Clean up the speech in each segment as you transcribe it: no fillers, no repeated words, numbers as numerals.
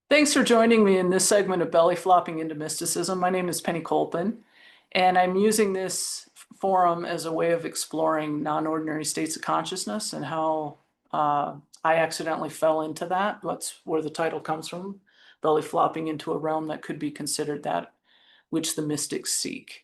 Thanks for joining me in this segment of Belly Flopping into Mysticism. My name is Penny Colpin, and I'm using this forum as a way of exploring non-ordinary states of consciousness and how I accidentally fell into that. That's where the title comes from, belly flopping into a realm that could be considered that which the mystics seek.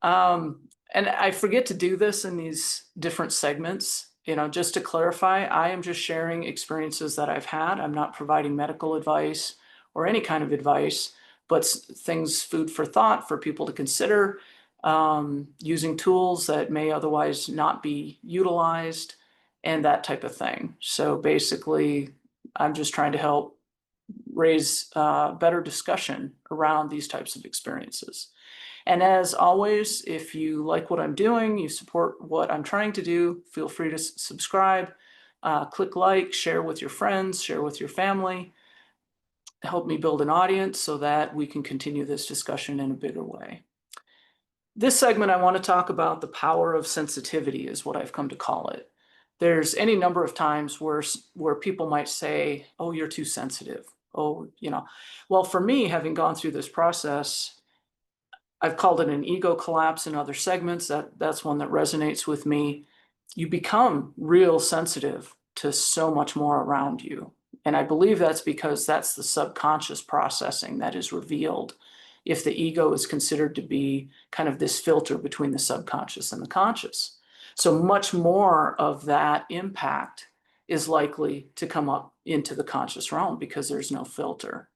And I forget to do this in these different segments. Just to clarify, I am just sharing experiences that I've had. I'm not providing medical advice or any kind of advice, but things, food for thought for people to consider, using tools that may otherwise not be utilized, and that type of thing. So basically, I'm just trying to help raise better discussion around these types of experiences. And as always, if you like what I'm doing, you support what I'm trying to do, feel free to subscribe, click like, share with your friends, share with your family, help me build an audience so that we can continue this discussion in a bigger way. This segment, I want to talk about the power of sensitivity is what I've come to call it. There's any number of times where people might say, oh, you're too sensitive. Oh, well, for me, having gone through this process, I've called it an ego collapse in other segments. That's one that resonates with me. You become real sensitive to so much more around you. And I believe that's because that's the subconscious processing that is revealed if the ego is considered to be kind of this filter between the subconscious and the conscious. So much more of that impact is likely to come up into the conscious realm because there's no filter.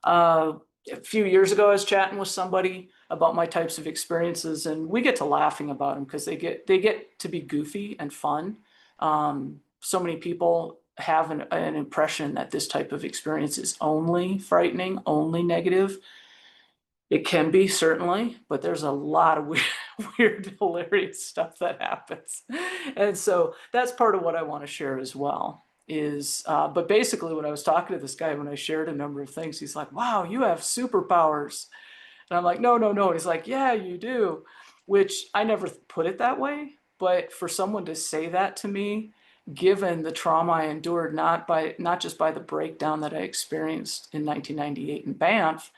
A few years ago, I was chatting with somebody about my types of experiences, and we get to laughing about them because they get to be goofy and fun. So many people have an impression that this type of experience is only frightening, only negative. It can be, certainly, but there's a lot of weird, hilarious stuff that happens. And so that's part of what I want to share as well. But basically, when I was talking to this guy, when I shared a number of things, he's like, wow, you have superpowers. And I'm like, no, no, no. And he's like, yeah, you do, which I never put it that way. But for someone to say that to me, given the trauma I endured, not just by the breakdown that I experienced in 1998 in Banff,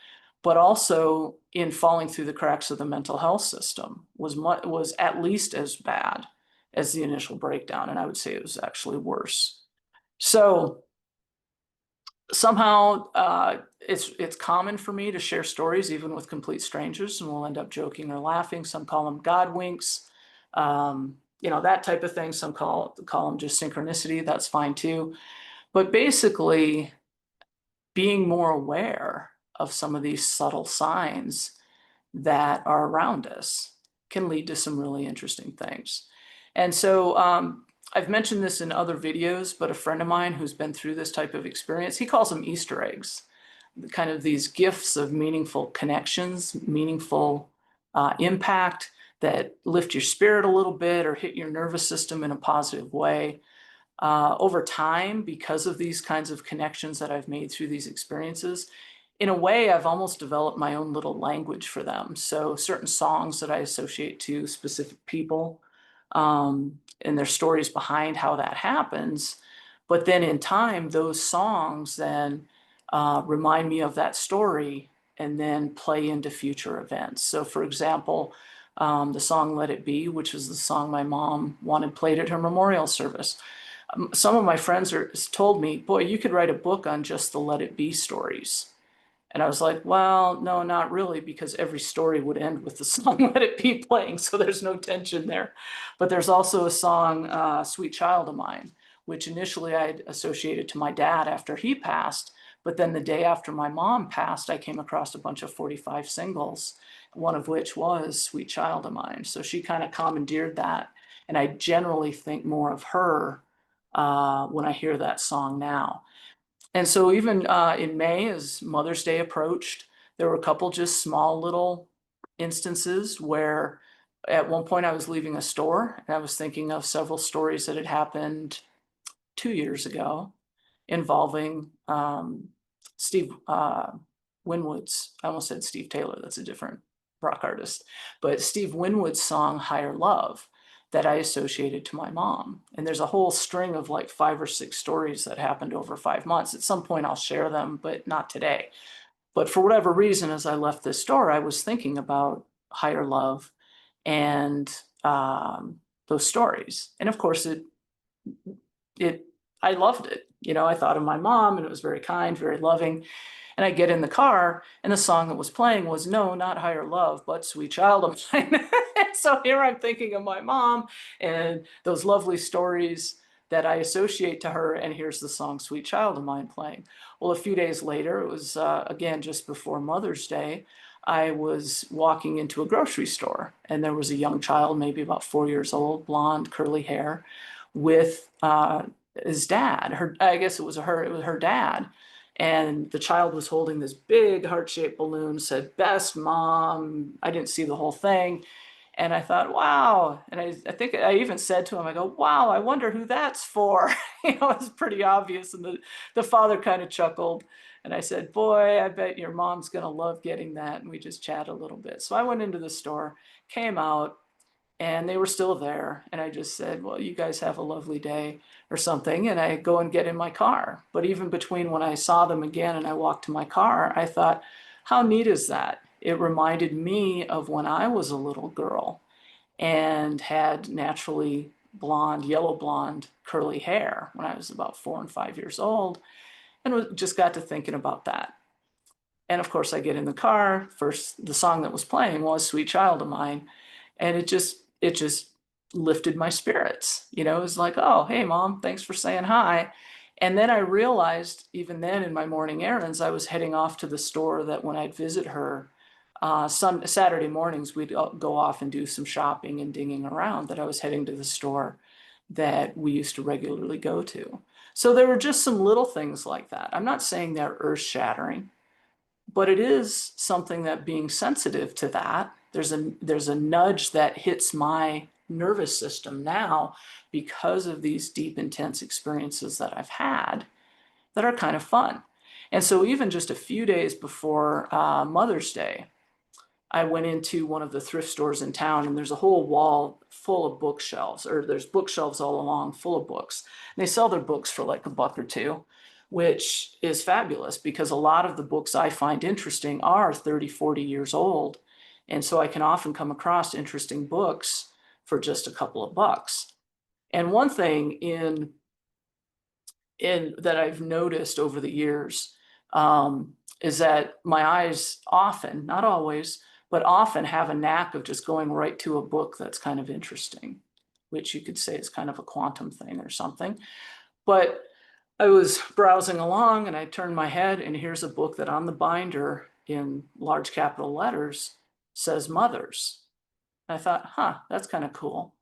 but also in falling through the cracks of the mental health system, was at least as bad as the initial breakdown. And I would say it was actually worse. So somehow it's common for me to share stories even with complete strangers, and we'll end up joking or laughing. Some call them God winks, that type of thing. Some call them just synchronicity. That's fine too. But basically, being more aware of some of these subtle signs that are around us can lead to some really interesting things. And so I've mentioned this in other videos, but a friend of mine who's been through this type of experience, he calls them Easter eggs, kind of these gifts of meaningful connections, meaningful impact that lift your spirit a little bit or hit your nervous system in a positive way. Over time, because of these kinds of connections that I've made through these experiences, in a way, I've almost developed my own little language for them. So certain songs that I associate to specific people, and their stories behind how that happens. But then in time, those songs then remind me of that story and then play into future events. So for example, the song Let It Be, which is the song my mom wanted played at her memorial service. Some of my friends told me, boy, you could write a book on just the Let It Be stories. And I was like, well, no, not really, because every story would end with the song Let It Be playing, so there's no tension there. But there's also a song, Sweet Child of Mine, which initially I associated to my dad after he passed. But then the day after my mom passed, I came across a bunch of 45 singles, one of which was Sweet Child of Mine. So she kind of commandeered that. And I generally think more of her when I hear that song now. And so even in May, as Mother's Day approached, there were a couple just small little instances where at one point I was leaving a store and I was thinking of several stories that had happened 2 years ago involving Steve Winwood's, I almost said Steve Taylor, that's a different rock artist, but Steve Winwood's song Higher Love that I associated to my mom. And there's a whole string of like 5 or 6 stories that happened over 5 months. At some point I'll share them, but not today. But for whatever reason, as I left this store, I was thinking about higher love and those stories. And of course, it I loved it. You know, I thought of my mom, and it was very kind, very loving. And I get in the car, and the song that was playing was No, Not Higher Love, but Sweet Child of Mine. So here I'm thinking of my mom and those lovely stories that I associate to her, and here's the song Sweet Child of Mine playing. Well, a few days later, it was again just before Mother's Day, I was walking into a grocery store, and there was a young child, maybe about 4 years old, blonde, curly hair, with his dad. I guess it was her dad. And the child was holding this big heart-shaped balloon, said, "Best mom." I didn't see the whole thing. And I thought, wow. And I think I even said to him, I go, "Wow, I wonder who that's for." You know, it's pretty obvious. And the father kind of chuckled. And I said, "Boy, I bet your mom's going to love getting that." And we just chatted a little bit. So I went into the store, came out, and they were still there. And I just said, "Well, you guys have a lovely day," or something. And I go and get in my car. But even between when I saw them again and I walked to my car, I thought, how neat is that? It reminded me of when I was a little girl and had naturally blonde, yellow blonde, curly hair when I was about 4 and 5 years old, and just got to thinking about that. And of course, I get in the car. First, the song that was playing was Sweet Child of Mine. And it just lifted my spirits. You know, it was like, oh, hey, mom, thanks for saying hi. And then I realized, even then in my morning errands, I was heading off to the store that when I'd visit her, Saturday mornings, we'd go off and do some shopping and dinging around, that I was heading to the store that we used to regularly go to. So there were just some little things like that. I'm not saying they're earth shattering, but it is something that being sensitive to that, there's a nudge that hits my nervous system now because of these deep, intense experiences that I've had that are kind of fun. And so even just a few days before Mother's Day, I went into one of the thrift stores in town, and there's a whole wall full of bookshelves, or there's bookshelves all along full of books. And they sell their books for like $1 or $2, which is fabulous because a lot of the books I find interesting are 30, 40 years old. And so I can often come across interesting books for just a couple of bucks. And one thing in that I've noticed over the years is that my eyes often, not always, but often have a knack of just going right to a book that's kind of interesting, which you could say is kind of a quantum thing or something. But I was browsing along and I turned my head, and here's a book that on the binder in large capital letters says Mothers. And I thought, huh, that's kind of cool.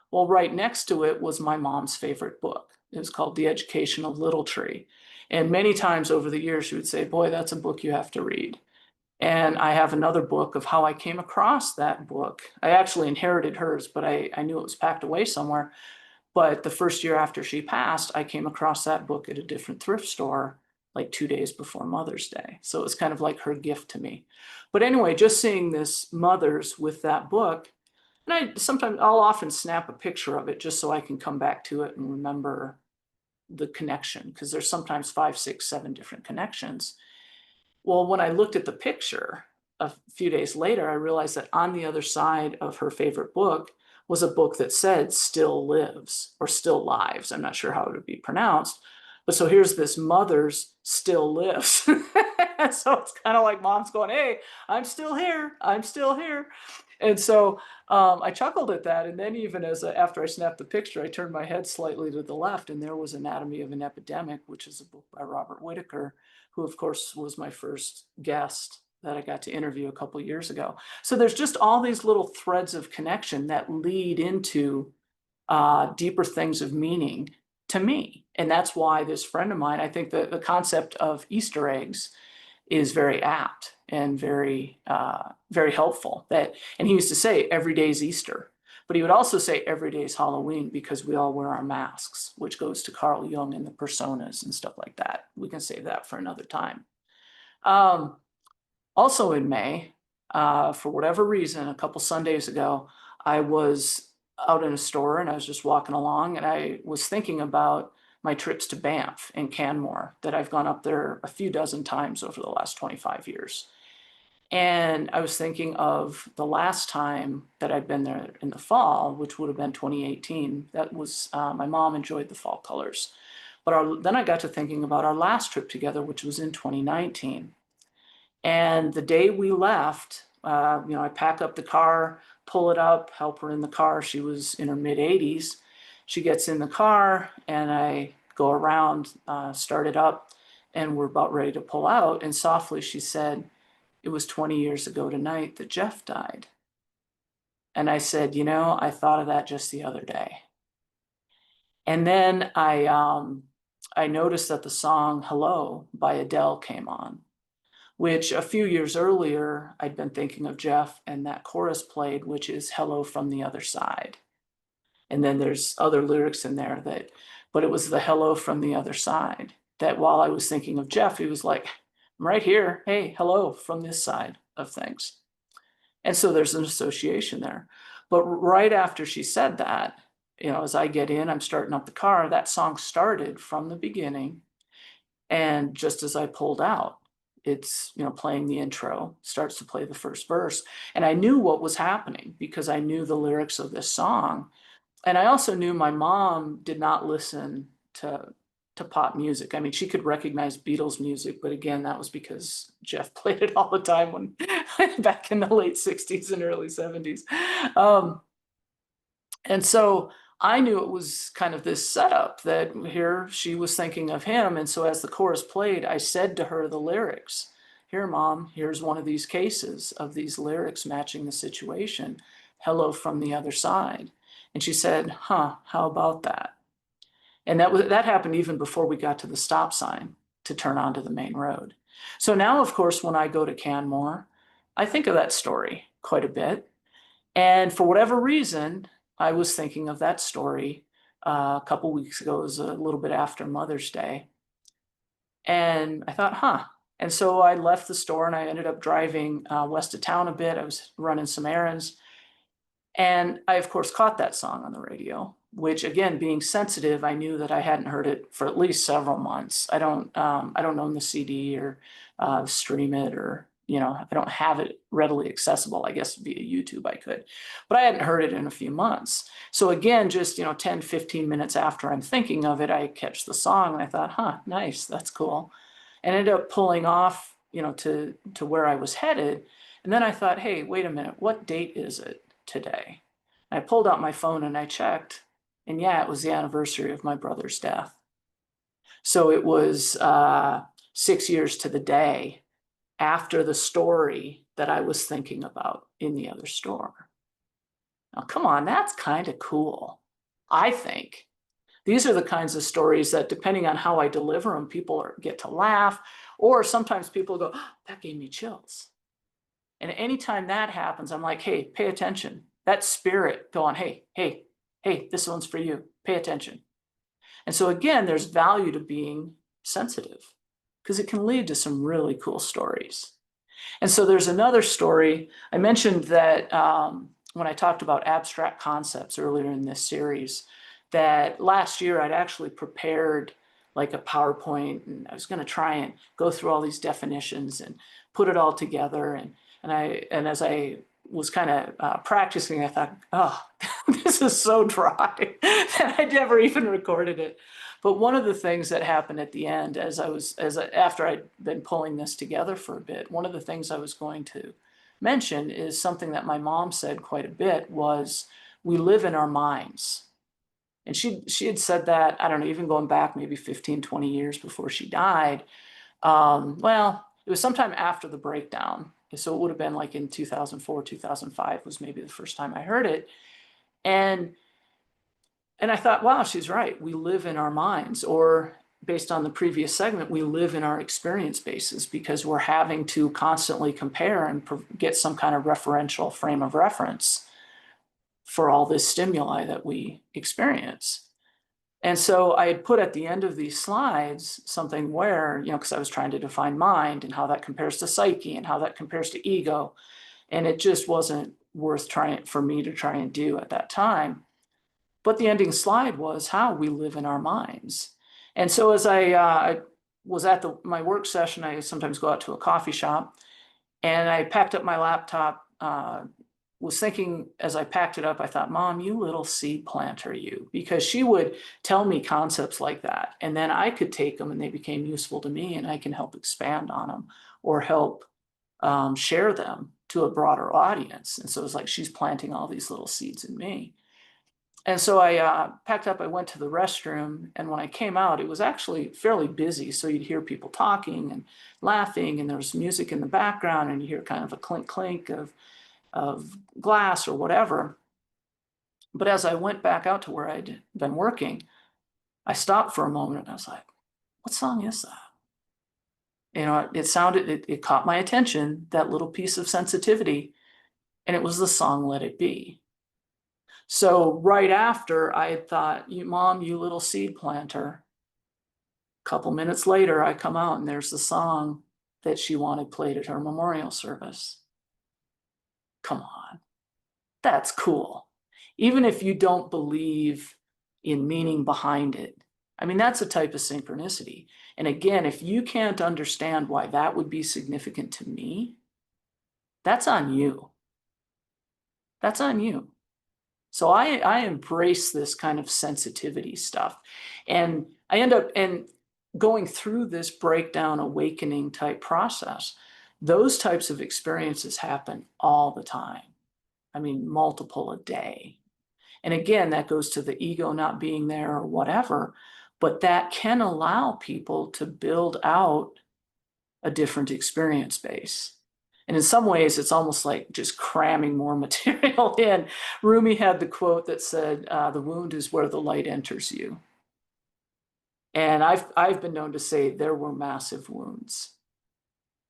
Well, right next to it was my mom's favorite book. It was called The Education of Little Tree. And many times over the years, she would say, "Boy, that's a book you have to read." And I have another book of how I came across that book. I actually inherited hers, but I knew it was packed away somewhere. But the first year after she passed, I came across that book at a different thrift store like 2 days before Mother's Day. So it was kind of like her gift to me. But anyway, just seeing this Mothers with that book, and I'll often snap a picture of it just so I can come back to it and remember the connection, because there's sometimes 5, 6, 7 different connections. Well, when I looked at the picture a few days later, I realized that on the other side of her favorite book was a book that said "Still Lives" or "Still Lives." I'm not sure how it would be pronounced. But so here's this Mother's Still Lives. So it's kind of like mom's going, "Hey, I'm still here. I'm still here." And so I chuckled at that. And then even after I snapped the picture, I turned my head slightly to the left, and there was Anatomy of an Epidemic, which is a book by Robert Whitaker, who of course was my first guest that I got to interview a couple years ago. So there's just all these little threads of connection that lead into deeper things of meaning to me. And that's why this friend of mine, I think the concept of Easter eggs is very apt and very, very helpful. And he used to say, "Every day's Easter." But he would also say every day's Halloween, because we all wear our masks, which goes to Carl Jung and the personas and stuff like that. We can save that for another time. Also in May, for whatever reason, a couple Sundays ago, I was out in a store and I was just walking along and I was thinking about my trips to Banff and Canmore that I've gone up there a few dozen times over the last 25 years. And I was thinking of the last time that I'd been there in the fall, which would have been 2018. That was, my mom enjoyed the fall colors. But then I got to thinking about our last trip together, which was in 2019. And the day we left, I pack up the car, pull it up, help her in the car. She was in her mid 80s. She gets in the car and I go around, start it up, and we're about ready to pull out. And softly she said, "It was 20 years ago tonight that Jeff died." And I said, I thought of that just the other day. And then I noticed that the song Hello by Adele came on, which a few years earlier, I'd been thinking of Jeff and that chorus played, which is Hello from the Other Side. And then there's other lyrics in there but it was the Hello from the Other Side that while I was thinking of Jeff, he was like, "I'm right here. Hey, hello from this side of things." And so there's an association there. But right after she said that, as I get in, I'm starting up the car, that song started from the beginning. And just as I pulled out, it's, playing the intro, starts to play the first verse. And I knew what was happening because I knew the lyrics of this song. And I also knew my mom did not listen to pop music. I mean, she could recognize Beatles music, but again, that was because Jeff played it all the time when back in the late 60s and early 70s. And so I knew it was kind of this setup that here she was thinking of him. And so as the chorus played, I said to her the lyrics. "Here, Mom, here's one of these cases of these lyrics matching the situation. Hello from the other side." And she said, "Huh, how about that?" And that happened even before we got to the stop sign to turn onto the main road. So now, of course, when I go to Canmore, I think of that story quite a bit. And for whatever reason, I was thinking of that story a couple weeks ago. It was a little bit after Mother's Day. And I thought, huh. And so I left the store and I ended up driving west of town a bit. I was running some errands. And I, of course, caught that song on the radio, which again, being sensitive, I knew that I hadn't heard it for at least several months. I don't own the CD or stream it or, I don't have it readily accessible. I guess via YouTube I could, but I hadn't heard it in a few months. So again, just, 10, 15 minutes after I'm thinking of it, I catch the song and I thought, huh, nice, that's cool. And ended up pulling off, to where I was headed. And then I thought, hey, wait a minute, what date is it today? I pulled out my phone and I checked, and yeah, it was the anniversary of my brother's death. So it was 6 years to the day after the story that I was thinking about in the other store. Now, come on, that's kind of cool, I think. These are the kinds of stories that, depending on how I deliver them, people get to laugh, or sometimes people go, "Oh, that gave me chills." And anytime that happens, I'm like, hey, pay attention. That spirit going, hey, hey, hey, this one's for you. Pay attention. And so again, there's value to being sensitive because it can lead to some really cool stories. And so there's another story. I mentioned that when I talked about abstract concepts earlier in this series, that last year I'd actually prepared like a PowerPoint and I was going to try and go through all these definitions and put it all together. And as I was kind of practicing, I thought, oh, this is so dry that I never even recorded it. But one of the things that happened at the end, after I'd been pulling this together for a bit, one of the things I was going to mention is something that my mom said quite a bit was, we live in our minds. And she had said that, I don't know, even going back maybe 15, 20 years before she died. Well, it was sometime after the breakdown. So it would have been like in 2004, 2005 was maybe the first time I heard it. And I thought, wow, she's right. We live in our minds, or based on the previous segment, we live in our experience bases because we're having to constantly compare and get some kind of referential frame of reference for all this stimuli that we experience. And so I had put at the end of these slides something where, because I was trying to define mind and how that compares to psyche and how that compares to ego. And it just wasn't worth trying for me to try and do at that time. But the ending slide was how we live in our minds. And so as I was at my work session, I sometimes go out to a coffee shop, and I packed up my laptop, was thinking as I packed it up, I thought, Mom, you little seed planter, you, because she would tell me concepts like that. And then I could take them and they became useful to me, and I can help expand on them or help share them to a broader audience. And so it's like she's planting all these little seeds in me. And so I packed up, I went to the restroom, and when I came out, it was actually fairly busy. So you'd hear people talking and laughing, and there was music in the background, and you hear kind of a clink clink of glass or whatever. But as I went back out to where I'd been working, I stopped for a moment and I was like, what song is that? You know, it caught my attention, that little piece of sensitivity, and it was the song Let It Be. So right after I had thought, Mom, you little seed planter. A couple minutes later, I come out and there's the song that she wanted played at her memorial service. Come on, that's cool. Even if you don't believe in meaning behind it. I mean, that's a type of synchronicity. And again, if you can't understand why that would be significant to me, that's on you. That's on you. So I embrace this kind of sensitivity stuff. And I end up going through this breakdown awakening type process. Those types of experiences happen all the time. I mean, multiple a day. And again, that goes to the ego not being there or whatever, but that can allow people to build out a different experience base. And in some ways, it's almost like just cramming more material in. Rumi had the quote that said, the wound is where the light enters you. And I've been known to say there were massive wounds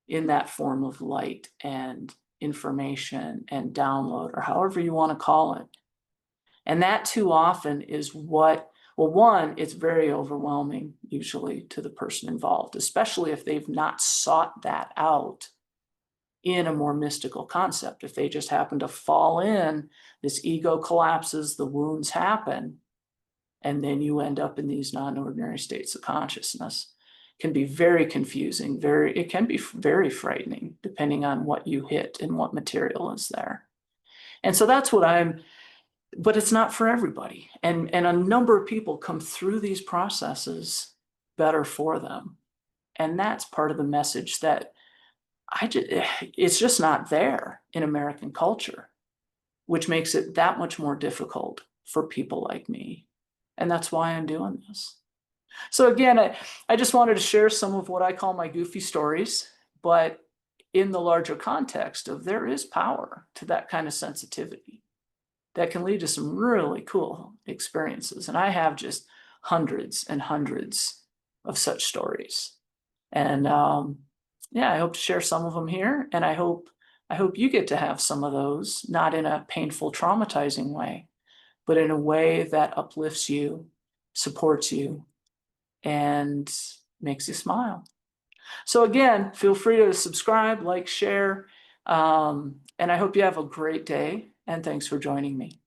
in that form of light and information and download, or however you want to call it. And that too often is what, well, one, it's very overwhelming usually to the person involved, especially if they've not sought that out in a more mystical concept. If they just happen to fall in, this ego collapses, the wounds happen, and then you end up in these non-ordinary states of consciousness. It can be very confusing, it can be very frightening, depending on what you hit and what material is there. And so that's what but it's not for everybody. And a number of people come through these processes better for them. And that's part of the message that it's just not there in American culture, which makes it that much more difficult for people like me. And that's why I'm doing this. So again, I just wanted to share some of what I call my goofy stories, but in the larger context of there is power to that kind of sensitivity that can lead to some really cool experiences. And I have just hundreds and hundreds of such stories. And yeah, I hope to share some of them here. And I hope you get to have some of those, not in a painful, traumatizing way, but in a way that uplifts you, supports you, and makes you smile. So again, feel free to subscribe, like, share, and I hope you have a great day, and thanks for joining me.